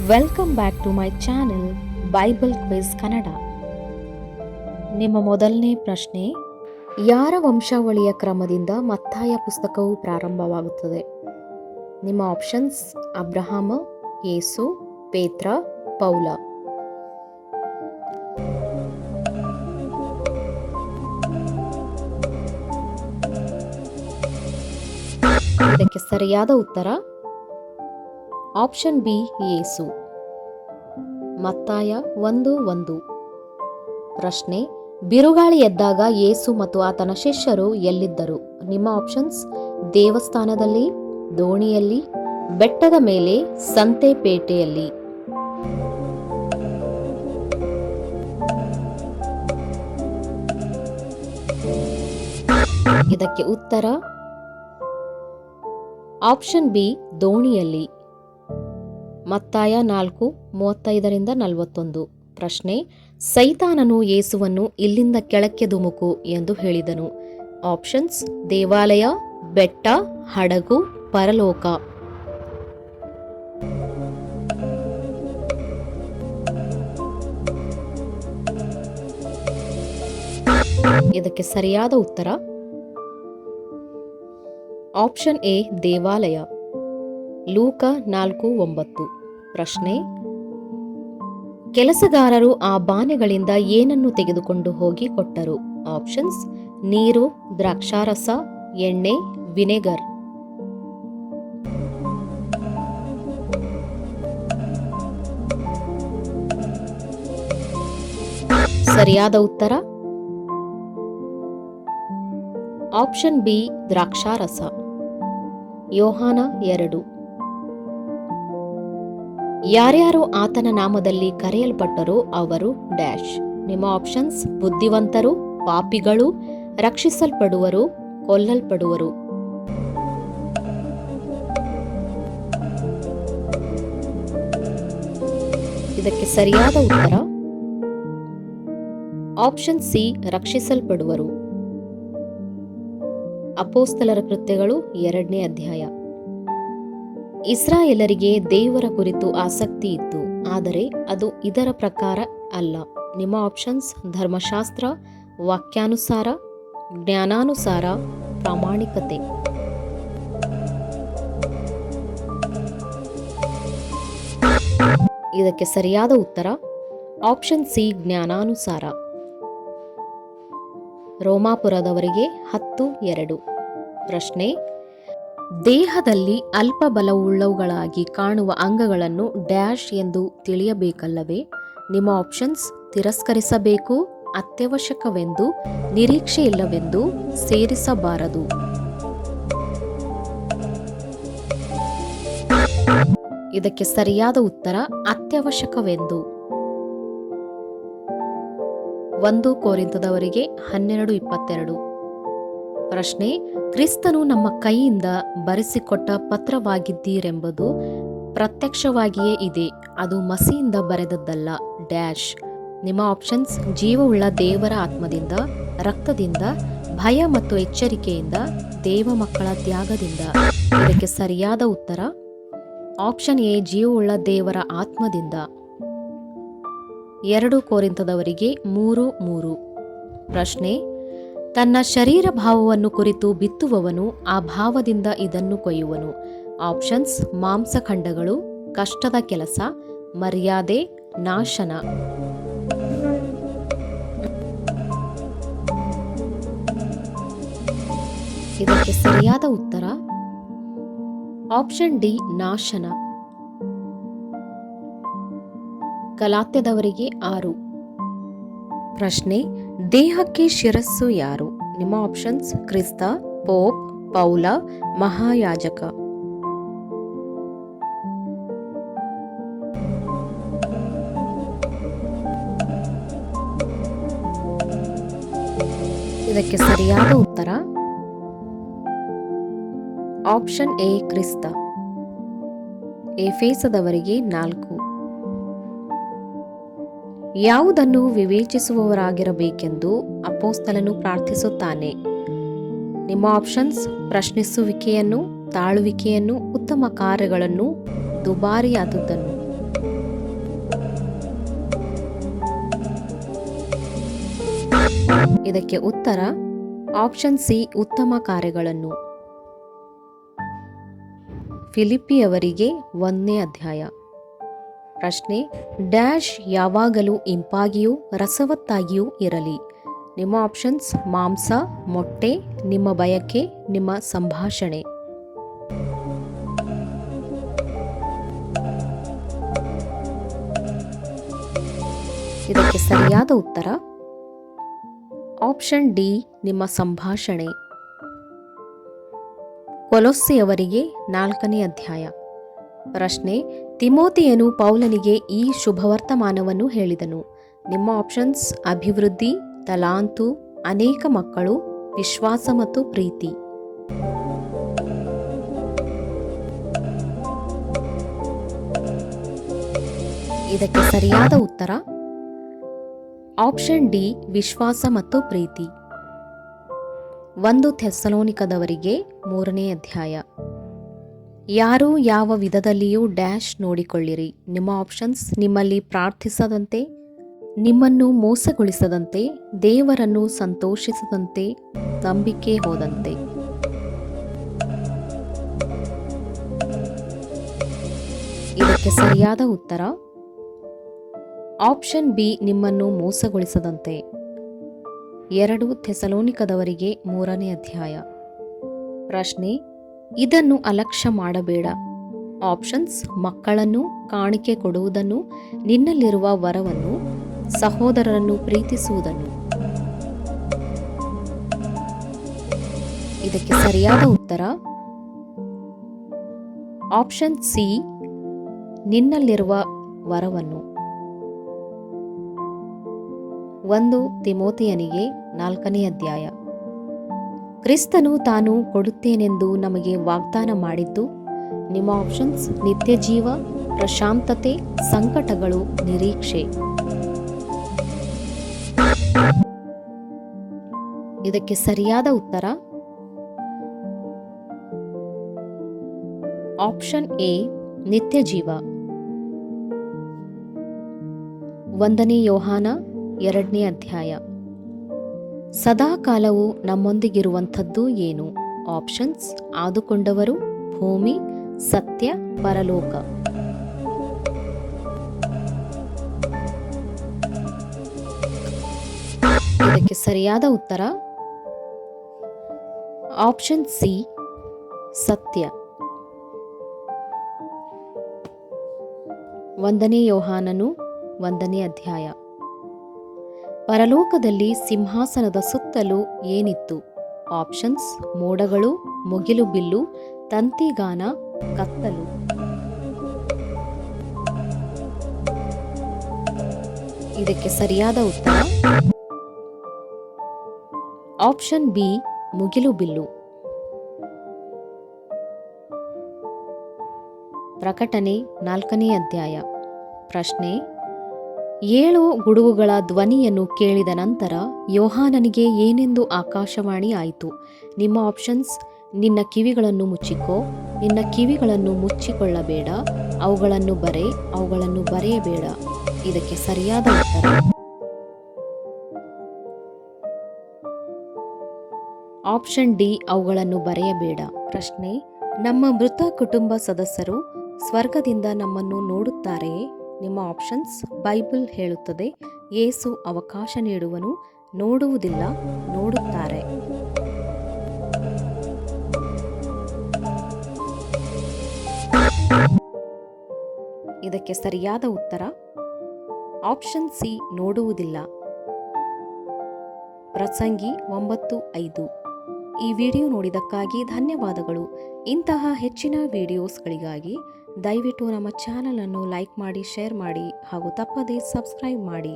Welcome back to my channel Bible quiz Kannada. ನಿಮ್ಮ ಮೊದಲನೇ ಪ್ರಶ್ನೆ, ಯಾರ ವಂಶಾವಳಿಯ ಕ್ರಮದಿಂದ ಮತ್ತಾಯ ಪುಸ್ತಕವು ಪ್ರಾರಂಭವಾಗುತ್ತದೆ? ನಿಮ್ಮ ಆಪ್ಷನ್ಸ್ ಅಬ್ರಹಾಮ, ಯೇಸು, ಪೇತ್ರ, ಪೌಲ. ಇದಕ್ಕೆ ಸರಿಯಾದ ಉತ್ತರ ಆಪ್ಷನ್ ಬಿ, ಯೇಸು. ಮತ್ತಾಯ 1:1. ಪ್ರಶ್ನೆ, ಬಿರುಗಾಳಿ ಎದ್ದಾಗ ಯೇಸು ಮತ್ತು ಆತನ ಶಿಷ್ಯರು ಎಲ್ಲಿದ್ದರು? ನಿಮ್ಮ ಆಪ್ಷನ್ಸ್ ದೇವಸ್ಥಾನದಲ್ಲಿ, ದೋಣಿಯಲ್ಲಿ, ಬೆಟ್ಟದ ಮೇಲೆ, ಸಂತೆಪೇಟೆಯಲ್ಲಿ. ಇದಕ್ಕೆ ಉತ್ತರ ಆಪ್ಷನ್ ಬಿ, ದೋಣಿಯಲ್ಲಿ. ಮತ್ತಾಯ 4:35-41. ಪ್ರಶ್ನೆ, ಸೈತಾನನು ಯೇಸುವನ್ನು ಇಲ್ಲಿಂದ ಕೆಳಕ್ಕೆ ಧುಮುಕು ಎಂದು ಹೇಳಿದನು. ಆಪ್ಷನ್ಸ್ ದೇವಾಲಯ, ಬೆಟ್ಟ, ಹಡಗು, ಪರಲೋಕ. ಇದಕ್ಕೆ ಸರಿಯಾದ ಉತ್ತರ ಆಪ್ಷನ್ ಎ, ದೇವಾಲಯ. ಲೂಕ 4:9. ಪ್ರಶ್ನೆ, ಕೆಲಸಗಾರರು ಆ ಬಾನೆಗಳಿಂದ ಏನನ್ನು ತೆಗೆದುಕೊಂಡು ಹೋಗಿ ಕೊಟ್ಟರು? ಆಪ್ಷನ್ಸ್ ನೀರು, ದ್ರಾಕ್ಷಾರಸ, ಎಣ್ಣೆ, ವಿನೆಗರ್. ಸರಿಯಾದ ಉತ್ತರ ಆಪ್ಷನ್ ಬಿ, ದ್ರಾಕ್ಷಾರಸ. ಯೋಹಾನ 2. ಯಾರ್ಯಾರು ಆತನ ನಾಮದಲ್ಲಿ ಕರೆಯಲ್ಪಟ್ಟರೋ ಅವರು ಡ್ಯಾಶ್. ನಿಮ್ಮ ಆಪ್ಷನ್ಸ್ ಬುದ್ಧಿವಂತರು, ಪಾಪಿಗಳು, ರಕ್ಷಿಸಲ್ಪಡುವರು, ಕೊಲ್ಲಲ್ಪಡುವರು. ಇದಕ್ಕೆ ಸರಿಯಾದ ಉತ್ತರ ಆಪ್ಷನ್ ಸಿ, ರಕ್ಷಿಸಲ್ಪಡುವರು. ಅಪೊಸ್ತಲರ ಕೃತ್ಯಗಳು 2ನೇ ಅಧ್ಯಾಯ. ಇಸ್ರಾಯೇಲರಿಗೆ ದೇವರ ಕುರಿತು ಆಸಕ್ತಿ ಇತ್ತು, ಆದರೆ ಅದು ಇದರ ಪ್ರಕಾರ ಅಲ್ಲ. ನಿಮ್ಮ ಆಪ್ಷನ್ಸ್ ಧರ್ಮಶಾಸ್ತ್ರ, ವಾಕ್ಯಾನುಸಾರ, ಜ್ಞಾನಾನುಸಾರ, ಪ್ರಾಮಾಣಿಕತೆ. ಇದಕ್ಕೆ ಸರಿಯಾದ ಉತ್ತರ ಆಪ್ಷನ್ ಸಿ, ಜ್ಞಾನಾನುಸಾರ. ರೋಮಾಪುರದವರಿಗೆ 10:2. ಪ್ರಶ್ನೆ, ದೇಹದಲ್ಲಿ ಅಲ್ಪ ಬಲವುಳ್ಳವುಗಳಾಗಿ ಕಾಣುವ ಅಂಗಗಳನ್ನು ಡ್ಯಾಶ್ ಎಂದು ತಿಳಿಯಬೇಕಲ್ಲವೇ? ನಿಮ್ಮ ಆಪ್ಷನ್ಸ್ ತಿರಸ್ಕರಿಸಬೇಕು, ಅತ್ಯವಶ್ಯಕವೆಂದು, ನಿರೀಕ್ಷೆ ಇಲ್ಲವೆಂದು, ಸೇರಿಸಬಾರದು. ಇದಕ್ಕೆ ಸರಿಯಾದ ಉತ್ತರ ಅತ್ಯವಶ್ಯಕವೆಂದು. 1 ಕೊರಿಂಥದವರಿಗೆ 12:22. ಪ್ರಶ್ನೆ, ಕ್ರಿಸ್ತನು ನಮ್ಮ ಕೈಯಿಂದ ಬರೆಸಿಕೊಟ್ಟ ಪತ್ರವಾಗಿದ್ದೀರೆಂಬುದು ಪ್ರತ್ಯಕ್ಷವಾಗಿಯೇ ಇದೆ, ಅದು ಮಸಿಯಿಂದ ಬರೆದದ್ದಲ್ಲ ಡ್ಯಾಶ್. ನಿಮ್ಮ ಆಪ್ಷನ್ಸ್ ಜೀವವುಳ್ಳ ದೇವರ ಆತ್ಮದಿಂದ, ರಕ್ತದಿಂದ, ಭಯ ಮತ್ತು ಎಚ್ಚರಿಕೆಯಿಂದ, ದೇವ ಮಕ್ಕಳ ತ್ಯಾಗದಿಂದ. ಇದಕ್ಕೆ ಸರಿಯಾದ ಉತ್ತರ ಆಪ್ಷನ್ ಎ, ಜೀವವುಳ್ಳ ದೇವರ ಆತ್ಮದಿಂದ. 2 ಕೊರಿಂಥದವರಿಗೆ 3:3. ಪ್ರಶ್ನೆ, ತನ್ನ ಶರೀರ ಭಾವವನ್ನು ಕುರಿತು ಬಿತ್ತುವವನು ಆ ಭಾವದಿಂದ ಇದನ್ನು ಕೊಯ್ಯುವನು. ಆಪ್ಷನ್ಸ್ ಮಾಂಸಖಂಡಗಳು, ಕಷ್ಟದ ಕೆಲಸ, ಮರ್ಯಾದೆ, ನಾಶನ. ಇದಕ್ಕೆ ಸರಿಯಾದ ಉತ್ತರ ಆಪ್ಷನ್ ಡಿ, ನಾಶನ. ಗಲಾತ್ಯದವರಿಗೆ 6. ಪ್ರಶ್ನೆ, ದೇಹಕ್ಕೆ ಶಿರಸ್ಸು ಯಾರು? ನಿಮ್ಮ ಆಪ್ಷನ್ಸ್ ಕ್ರಿಸ್ತ, ಪೋಪ್, ಪೌಲ, ಮಹಾಯಾಜಕ. ಇದಕ್ಕೆ ಸರಿಯಾದ ಉತ್ತರ ಆಪ್ಷನ್ ಎ, ಕ್ರಿಸ್ತ. ಎಫೆಸದವರಿಗೆ 4. ಯಾವುದನ್ನು ವಿವೇಚಿಸುವವರಾಗಿರಬೇಕೆಂದು ಅಪೊಸ್ತಲನು ಪ್ರಾರ್ಥಿಸುತ್ತಾನೆ? ನಿಮ್ಮ ಆಪ್ಷನ್ಸ್ ಪ್ರಶ್ನಿಸುವಿಕೆಯನ್ನು, ತಾಳುವಿಕೆಯನ್ನು, ಉತ್ತಮ ಕಾರ್ಯಗಳನ್ನು, ದುಬಾರಿಯಾದುದನ್ನು. ಇದಕ್ಕೆ ಉತ್ತರ ಆಪ್ಷನ್ ಸಿ ಉತ್ತಮ ಕಾರ್ಯಗಳನ್ನು. ಫಿಲಿಪ್ಪಿಯವರಿಗೆ 1ನೇ ಅಧ್ಯಾಯ. ಪ್ರಶ್ನೆ, ಡ್ಯಾಶ್ ಯಾವಾಗಲೂ ಇಂಪಾಗಿಯೂ ರಸವತ್ತಾಗಿಯೂ ಇರಲಿ. ನಿಮ್ಮ ಆಪ್ಷನ್ಸ್ ಮಾಂಸ, ಮೊಟ್ಟೆ, ನಿಮ್ಮ ಬಯಕೆ, ನಿಮ್ಮ ಸಂಭಾಷಣೆ. ಇದಕ್ಕೆ ಸರಿಯಾದ ಉತ್ತರ ಆಪ್ಷನ್ ಡಿ ನಿಮ್ಮ ಸಂಭಾಷಣೆ. ಕೊಲೊಸ್ಸೆಯವರಿಗೆ 4ನೇ ಅಧ್ಯಾಯ. ಪ್ರಶ್ನೆ, ತಿಮೋಥೆಯನು ಪೌಲನಿಗೆ ಈ ಶುಭವರ್ತಮಾನವನ್ನು ಹೇಳಿದನು. ನಿಮ್ಮ ಆಪ್ಷನ್ಸ್ ಅಭಿವೃದ್ಧಿ, ತಲಾಂತು, ಅನೇಕ ಮಕ್ಕಳು, ವಿಶ್ವಾಸ ಮತ್ತು ಪ್ರೀತಿ. ಇದಕ್ಕೆ ಸರಿಯಾದ ಉತ್ತರ ಆಪ್ಷನ್ ಡಿ ವಿಶ್ವಾಸ ಮತ್ತು ಪ್ರೀತಿ. 1 ಥೆಸಲೋನಿಕದವರಿಗೆ 3ನೇ ಅಧ್ಯಾಯ. ಯಾರೂ ಯಾವ ವಿಧದಲ್ಲಿಯೂ ಡ್ಯಾಶ್ ನೋಡಿಕೊಳ್ಳಿರಿ. ನಿಮ್ಮ ಆಪ್ಷನ್ಸ್ ನಿಮ್ಮಲ್ಲಿ ಪ್ರಾರ್ಥಿಸದಂತೆ, ನಿಮ್ಮನ್ನು ಮೋಸಗೊಳಿಸದಂತೆ, ದೇವರನ್ನು ಸಂತೋಷಿಸದಂತೆ, ನಂಬಿಕೆ ಹೋದಂತೆ. ಇದಕ್ಕೆ ಸರಿಯಾದ ಉತ್ತರ ಆಪ್ಷನ್ ಬಿ ನಿಮ್ಮನ್ನು ಮೋಸಗೊಳಿಸದಂತೆ. 2 ಥೆಸಲೋನಿಕದವರಿಗೆ 3ನೇ ಅಧ್ಯಾಯ. ಪ್ರಶ್ನೆ, ಇದನ್ನು ಅಲಕ್ಷ್ಯ ಮಾಡಬೇಡ. ಆಪ್ಷನ್ಸ್ ಮಕ್ಕಳನ್ನು, ಕಾಣಿಕೆ ಕೊಡುವುದನ್ನು, ನಿನ್ನಲ್ಲಿರುವ ವರವನ್ನು, ಸಹೋದರರನ್ನು ಪ್ರೀತಿಸುವುದನ್ನು. ಇದಕ್ಕೆ ಸರಿಯಾದ ಉತ್ತರ ಆಪ್ಷನ್ ಸಿ ನಿನ್ನಲ್ಲಿರುವ ವರವನ್ನು. 1 ತಿಮೋಥೆಯನಿಗೆ 4ನೇ ಅಧ್ಯಾಯ. ಕ್ರಿಸ್ತನು ತಾನು ಕೊಡುತ್ತೇನೆಂದು ನಮಗೆ ವಾಗ್ದಾನ ಮಾಡಿದ್ದು. ನಿಮ್ಮ ಆಪ್ಷನ್ಸ್ ನಿತ್ಯ ಜೀವ, ಪ್ರಶಾಂತತೆ, ಸಂಕಟಗಳು, ನಿರೀಕ್ಷೆ. ಇದಕ್ಕೆ ಸರಿಯಾದ ಉತ್ತರ ಆಪ್ಷನ್ ಎ ನಿತ್ಯ ಜೀವ. 1ನೇ ಯೋಹಾನ 2ನೇ ಅಧ್ಯಾಯ. ಸದಾಕಾಲವು ನಮ್ಮೊಂದಿಗಿರುವಂಥದ್ದು ಏನು? ಆಪ್ಷನ್ಸ್ ಆದುಕೊಂಡವರು, ಭೂಮಿ, ಸತ್ಯ, ಪರಲೋಕ. ಇದಕ್ಕೆ ಸರಿಯಾದ ಉತ್ತರ ಆಪ್ಷನ್ ಸಿ ಸತ್ಯ. 1ನೇ ಯೋಹಾನನು 1ನೇ ಅಧ್ಯಾಯ. ಪರಲೋಕದಲ್ಲಿ ಸಿಂಹಾಸನದ ಸುತ್ತಲೂ ಏನಿತ್ತು? ಆಪ್ಷನ್ಸ್ ಮೋಡಗಳು, ಮುಗಿಲು ಬಿಲ್ಲು, ತಂತಿಗಾನ, ಕತ್ತಲು. ಇದಕ್ಕೆ ಸರಿಯಾದ ಉತ್ತರ ಆಪ್ಷನ್ ಬಿ ಮುಗಿಲು ಬಿಲ್ಲು. ಪ್ರಕಟಣೆ 4ನೇ ಅಧ್ಯಾಯ. ಪ್ರಶ್ನೆ, 7 ಗುಡುಗುಗಳ ಧ್ವನಿಯನ್ನು ಕೇಳಿದ ನಂತರ ಯೋಹಾನನಿಗೆ ಏನೆಂದು ಆಕಾಶವಾಣಿ ಆಯಿತು? ನಿಮ್ಮ ಆಪ್ಷನ್ಸ್ ನಿನ್ನ ಕಿವಿಗಳನ್ನು ಮುಚ್ಚಿಕೋ, ನಿನ್ನ ಕಿವಿಗಳನ್ನು ಮುಚ್ಚಿಕೊಳ್ಳಬೇಡ, ಅವುಗಳನ್ನು ಬರೆಯಬೇಡ. ಇದಕ್ಕೆ ಸರಿಯಾದ ಉತ್ತರ ಆಪ್ಷನ್ ಡಿ ಅವುಗಳನ್ನು ಬರೆಯಬೇಡ. ಪ್ರಶ್ನೆ, ನಮ್ಮ ಮೃತ ಕುಟುಂಬ ಸದಸ್ಯರು ಸ್ವರ್ಗದಿಂದ ನಮ್ಮನ್ನು ನೋಡುತ್ತಾರೆಯೇ? ನಿಮ್ಮ ಆಪ್ಷನ್ಸ್ ಬೈಬಲ್ ಹೇಳುತ್ತದೆ, ಯೇಸು ಅವಕಾಶ ನೀಡುವನು, ನೋಡುವುದಿಲ್ಲ, ನೋಡುತ್ತಾರೆ. ಇದಕ್ಕೆ ಸರಿಯಾದ ಉತ್ತರ ಆಪ್ಷನ್ ಸಿ ನೋಡುವುದಿಲ್ಲ. ಪ್ರಸಂಗಿ 9:5. ಈ ವಿಡಿಯೋ ನೋಡಿದ್ದಕ್ಕಾಗಿ ಧನ್ಯವಾದಗಳು. ಇಂತಹ ಹೆಚ್ಚಿನ ವಿಡಿಯೋಸ್ಗಳಿಗಾಗಿ ದಯವಿಟ್ಟು ನಮ್ಮ ಚಾನಲ್ ಅನ್ನು ಲೈಕ್ ಮಾಡಿ, ಶೇರ್ ಮಾಡಿ ಹಾಗೂ ತಪ್ಪದೇ ಸಬ್ಸ್ಕ್ರೈಬ್ ಮಾಡಿ.